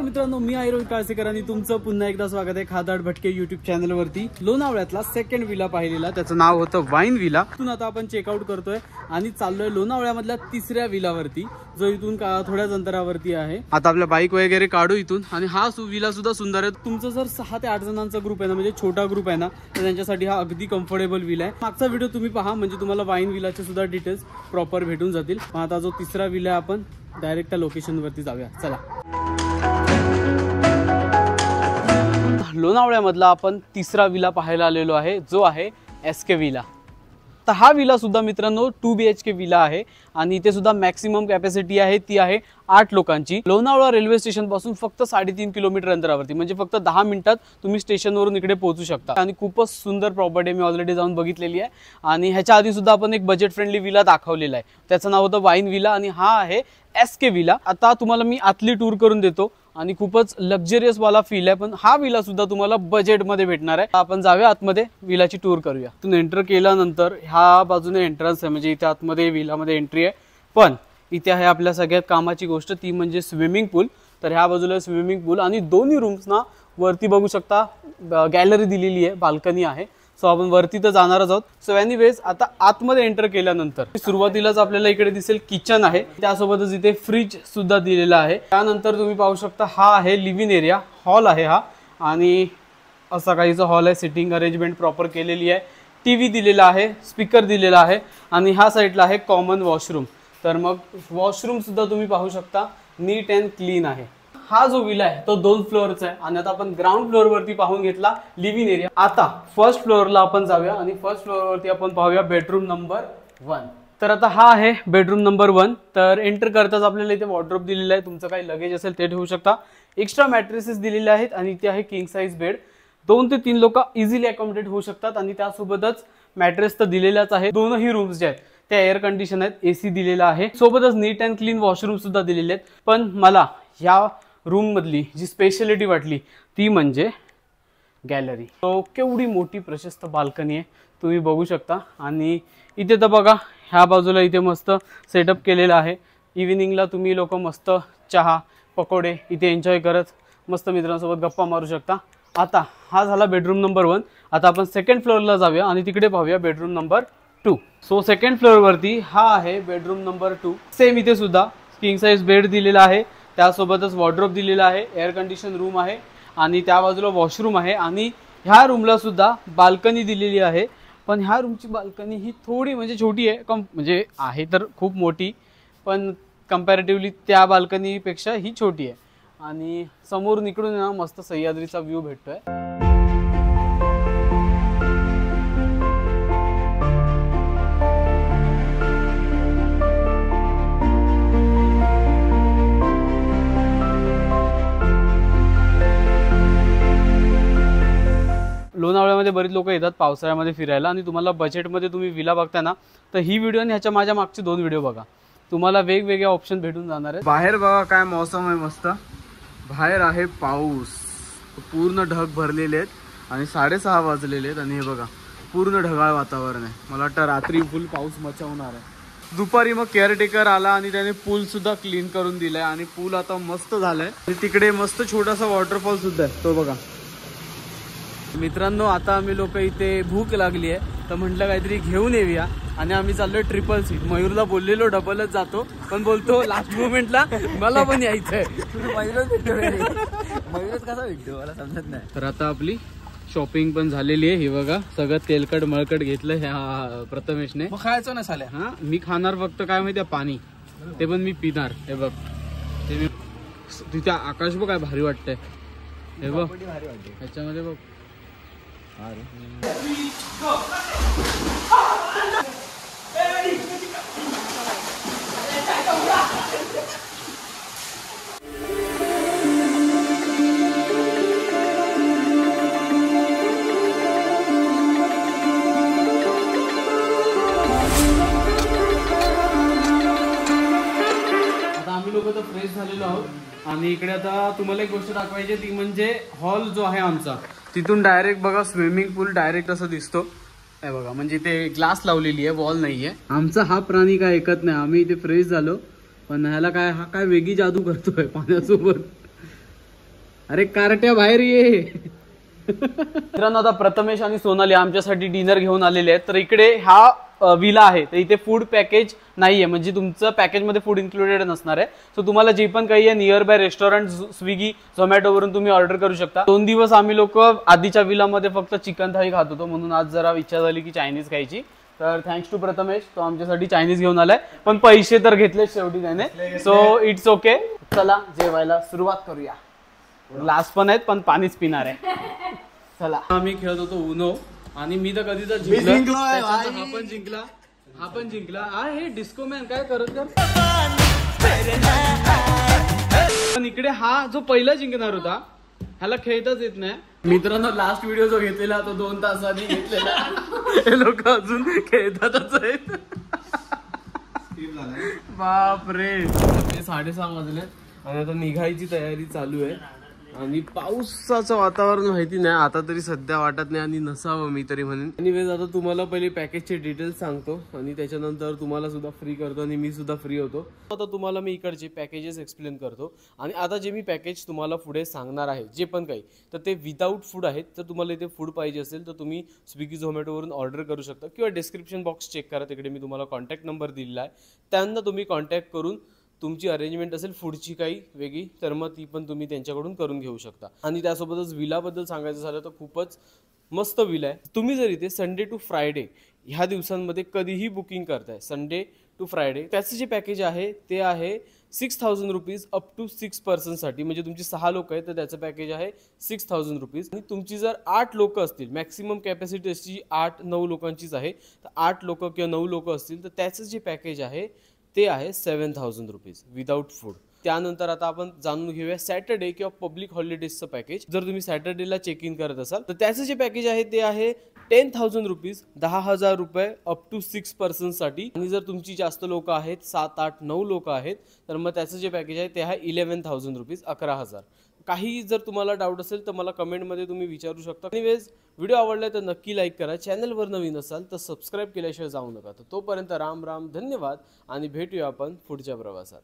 मित्रांनो, मी रोहित काळसेकर आणि तुमचं पुन्हा एकदा स्वागत आहे खादाड भटके युट्यूब चॅनल वरती। लोणावळ्यातला सेकंड विला पाहिलेला, त्याचं नाव होतं वाईन विला। इथून आता आपण चेकआउट करतोय आणि चाललोय लोणावळ्यामधल्या तिसऱ्या विलावरती, जो इथून थोड्याच अंतरावरती आहे। आता आपल्या बाईक वगैरे काढू इथून। आणि हा विला सुद्धा सुंदर आहे। तुमचं जर 6 ते 8 जणांचा ग्रुप आहे ना, म्हणजे छोटा ग्रुप आहे ना, तर त्यांच्यासाठी हा अगदी कम्फर्टेबल विला आहे। मागचा व्हिडिओ तुम्ही पहा, म्हणजे तुम्हाला वाईन विलाचे सुद्धा डिटेल्स प्रॉपर भेटून जातील। आता जो तिसरा विला आहे, आपण डायरेक्ट त्या लोकेशन वरती जाऊया, चला। लोणावळ्यामधला आपण तिसरा विला पाहायला आलेलो आहे, जो आहे SK विला। तर हा विला सुद्धा मित्रांनो 2 BHK विला आहे आणि इथे सुद्धा मॅक्सिमम कॅपॅसिटी आहे, ती आहे 8 लोकांची। लोणावळा रेल्वे स्टेशन पासून फक्त 3.5 किलोमीटर अंतरावरती, म्हणजे फक्त 10 मिनिटात तुम्ही स्टेशनवरून इकडे पोहोचू शकता। आणि खूपच सुंदर प्रॉपर्टी, मी ऑलरेडी जाऊन बघितलेली आहे। आणि ह्याच्या आधी सुद्धा आपण एक बजेट फ्रेंडली विला दाखवलेला आहे, त्याचं नाव होतं वाईन विला आणि हा आहे SK विला। आता तुम्हाला मी आतली टूर करून देतो आणि खूपच लक्झरियस वाला फील आहे, पण हा विला सुद्धा तुम्हाला बजेट मध्ये भेटणार आहे। आपण जाऊया आतमध्ये, विलाची टूर करूया। तुम्ही एंटर केल्यानंतर ह्या बाजूने एंट्रन्स आहे, म्हणजे इथे आतमध्ये विलामध्ये एंट्री आहे। पण इथे आहे आपल्या सगळ्यात कामाची गोष्ट, ती म्हणजे स्विमिंग पूल। तर ह्या बाजूला स्विमिंग पूल आणि दोन्ही रूम्स ना वरती बघू शकता गॅलरी दिलेली आहे, बाल्कनी आहे। सो आपण वरती तर जाणारच आहोत। सो एनिवेज, आता आतमध्ये एंटर केल्यानंतर सुरुवातीलाच आपल्याला इकडे दिसेल किचन आहे, त्यासोबतच इथे फ्रीज सुद्धा दिलेला आहे। त्यानंतर तुम्ही पाहू शकता हा आहे लिव्हिंग एरिया, हॉल आहे हा। आणि असा काहीचा हॉल आहे, सिटिंग अरेंजमेंट प्रॉपर केलेली आहे, टीव्ही दिलेला आहे, स्पीकर दिलेला आहे आणि ह्या साईडला आहे कॉमन वॉशरूम। तर मग वॉशरूम सुद्धा तुम्ही पाहू शकता नीट अँड क्लीन आहे। हा जो विला आहे तो 2 फ्लोअरचा आहे आणि आता आपण ग्राउंड फ्लोअर वरती पाहून घेतला लिव्हिंग एरिया। आता फर्स्ट फ्लोअरला आपण जाऊया आणि फर्स्ट फ्लोअर वरती आपण पाहूया बेडरूम नंबर 1। तर आता हा आहे बेडरूम नंबर 1। तर एंटर करताच आपल्याला इथे वॉर्डरोब दिलेला आहे, तुमचं काही लगेज असेल ते ठेवू शकता। एक्स्ट्रा मॅट्रेसेस दिलेले आहेत आणि इथे आहे किंग साइज बेड। 2 ते 3 लोक इझिली अकोमोडेट होऊ शकतात आणि त्यासोबतच मॅट्रेस तर दिलेलाच आहे। दोनही रूम्स जे आहेत त्या एअर कंडिशन आहेत, AC दिलेला आहे, सोबतच नीट अँड क्लीन वॉशरूम सुद्धा दिलेले आहेत। पण मला ह्या रूम मधली जी स्पेशलिटी वाटली ती म्हणजे गॅलरी। तो केवढी मोठी प्रशस्त बाल्कनी आहे, तुम्ही बघू शकता। आणि इथे तर बघा, ह्या बाजूला इथे मस्त सेटअप केलेला आहे। इव्हिनिंगला तुम्ही लोक मस्त चहा पकोडे इथे एन्जॉय करत मस्त मित्रांसोबत गप्पा मारू शकता। आता हा झाला बेडरूम नंबर 1। आता आपण सेकंड फ्लोअरला जाऊया आणि तिकडे पाहूया bedroom number 2। So second floor वरती हा आहे बेडरूम नंबर 2। सेम इथे सुद्धा किंग साइज बेड दिलेला आहे, त्यासोबतच वॉर्डरोब दिलेला आहे, एअर कंडिशन रूम आहे आणि त्या बाजूला वॉशरूम आहे। आणि ह्या रूमला सुद्धा बाल्कनी दिलेली आहे, पण ह्या रूमची बाल्कनी ही थोडी म्हणजे छोटी आहे, म्हणजे आहे तर खूप मोठी, पण कंपॅरेटिव्हली त्या बाल्कनीपेक्षा ही छोटी आहे। आणि समोरून इकडून ना मस्त सह्याद्रीचा व्ह्यू भेटतोय। लोणावळ्यामध्ये बरीच लोक येतात पावसाळ्यामध्ये फिरायला आणि तुम्हाला बजेटमध्ये तुम्ही विला बघता ना, तर ही व्हिडिओ आणि ह्याच्या माझ्या मागचे 2 व्हिडिओ बघा, तुम्हाला वेगवेगळे ऑप्शन भेटून जाणार आहे। बाहेर बघा काय मौसम आहे, मस्त बाहेर आहे पाऊस, पूर्ण ढग भरलेले आहेत आणि 6:30 वाजलेले आहेत आणि हे बघा पूर्ण ढगाळ वातावरण आहे। मला वाटतं रात्री फुल पाऊस मचावणार आहे। दुपारी मग केअरटेकर आला आणि त्याने पूल सुद्धा क्लीन करून दिलाय आणि पूल आता मस्त झालाय। आणि तिकडे मस्त छोटासा वॉटरफॉल सुद्धा आहे, तो बघा। मित्रांनो, आता आम्ही लोक इथे भूक लागली आहे तर म्हटलं काहीतरी घेऊन येऊया आणि आम्ही चाललोय ट्रिपल सीट। मयूरला बोललेलो डबलच जातो, पण बोलतो लास्ट मोमेंटला मला पण यायचंय। मयूरच कसा भेटतो मला समजत नाही। तर आता आपली शॉपिंग पण झालेली आहे, हे बघा सगळं तेलकट मळकट घेतलं ह्या प्रथमेशने। मग खायचं ना साल्या? हा, मी खाणार फक्त काय माहिती पाणी, ते पण मी पिणार। हे बघ ते मी तिथे आकाश बघ काय भारी वाटतंय, हे बघ ह्याच्यामध्ये बघ। आता आम्ही लोक तर फ्रेश झालेलो आहोत आणि इकडे आता तुम्हाला एक गोष्ट दाखवायची ती म्हणजे हॉल जो आहे आमचा, तिथून डायरेक्ट बघा स्विमिंग पूल डायरेक्ट असं दिसतो. हे बघा, म्हणजे ते ग्लास लावलेली आहे, वॉल नाहीये. आमचा हा प्राणी काय ऐकत नाही. आम्ही इथे फ्रेश झालो, पण ह्याला काय, हा काय वेगळी जादू करतोय पाण्यासोबत. अरे कार्ट्या बाहेर ये. मित्रांनो, आता प्रथमेश आणि सोनाली आमच्यासाठी डिनर घेऊन आलेले आहेत. तर इकडे हा विला आहे, तर इथे फूड पॅकेज नाहीये, म्हणजे तुमचं पॅकेजमध्ये फूड इन्क्लुडेड नसणार आहे. सो तुम्हाला जे पण काही आहे नियर बाय रेस्टॉरंट, स्विगी, झोमॅटोवरून तुम्ही ऑर्डर करू शकता. 2 दिवस आम्ही लोक आधीच्या विलामध्ये फक्त चिकन थाळी खात होतो, म्हणून आज जरा इच्छा झाली की चायनीज खायची. तर थँक्स टू प्रथमेश, तो आमच्यासाठी चायनीज घेऊन आलाय, पण पैसे तर घेतले शेवटी त्याने. So it's okay. चला जेवायला सुरुवात करूया. ग्लास पण आहेत, पण पाणीच पिणार आहे. चला. आम्ही खेळत होतो उनो, आणि मी तर कधी तर जिंकलो. हा पण जिंकला, हा पण जिंकला. हे डिस्को मॅन काय करत कर. पण इकडे हा जो पहिला जिंकणार होता, ह्याला खेळताच येत नाही. मित्रांनो, लास्ट व्हिडिओ जो घेतलेला तो 2 तासांनी घेतलेला, हे लोक अजून खेळतातच आहेत. बापरे, 6:30 वाजले आणि आता निघायची तयारी चालू आहे. आणि पावसाचं वातावरण माहिती नाही, आता तरी सध्या वाटत नाही आणि नसावं मी तरी म्हणेन. एनिवेज, आता तुम्हाला पहिले पॅकेजचे डिटेल्स सांगतो आणि त्याच्यानंतर तुम्हाला सुद्धा फ्री करतो आणि मी सुद्धा फ्री होतो. आता तुम्हाला मी इकडचे पॅकेजेस एक्सप्लेन करतो. आणि आता जे मी पॅकेज तुम्हाला पुढे सांगणार आहे, जे पण काही, तर ते विदाऊट फूड आहेत. तर तुम्हाला इथे फूड पाहिजे असेल तर तुम्ही स्विगी, झोमॅटोवरून ऑर्डर करू शकता, किंवा डिस्क्रिप्शन बॉक्स चेक करा, तिकडे मी तुम्हाला कॉन्टॅक्ट नंबर दिलेला आहे. त्यांना तुम्ही कॉन्टॅक्ट करून तुमची अरेंजमेंट असेल फूडची काही वेगळी, तर मग ती पण तुम्ही त्यांच्याकडून करून घेऊ शकता. आणि त्यासोबतच विलाबद्दल सांगायचं झालं तर खूपच मस्त विला आहे. तुम्ही जर इथे संडे टू फ्रायडे ह्या दिवसांमध्ये कधीही बुकिंग करताय, संडे टू फ्रायडे, त्याचं जे पॅकेज आहे ते आहे 6000 रुपीज अप टू 6 पर्सनसाठी. म्हणजे तुमची 6 लोक आहेत तर त्याचं पॅकेज आहे 6000 रुपीज. आणि तुमची जर 8 लोक असतील, मॅक्सिमम कॅपॅसिटी असची 8-9 लोकांचीच आहे, तर 8 लोक किंवा 9 लोक असतील तर त्याचं जे पॅकेज आहे ते आहे 7000 रुपीज विदाऊट फूड. त्यानंतर आता आपण जाणून घेऊया सॅटर्डे किंवा पब्लिक हॉलिडेजचं पॅकेज. जर तुम्ही सॅटर्डेला चेक इन करत असाल तर त्याचं जे पॅकेज आहे ते आहे 10,000 रुपीज, 10,000 रुपये अप टू 6 पर्सनसाठी. आणि जर तुमची जास्त लोक आहेत, 7, 8, 9 लोक आहेत, तर मग त्याचं जे पॅकेज आहे ते आहे 11,000 रुपीज, 11,000. काही जर तुम्हाला डाऊट असेल तर मला कमेंटमध्ये तुम्ही विचारू शकता. एनिवेज, व्हिडिओ आवडला तर नक्की लाईक करा. चॅनलवर नवीन असाल तर सबस्क्राईब केल्याशिवाय जाऊ नका. तर तोपर्यंत राम राम, धन्यवाद आणि भेटूया आपण पुढच्या प्रवासात.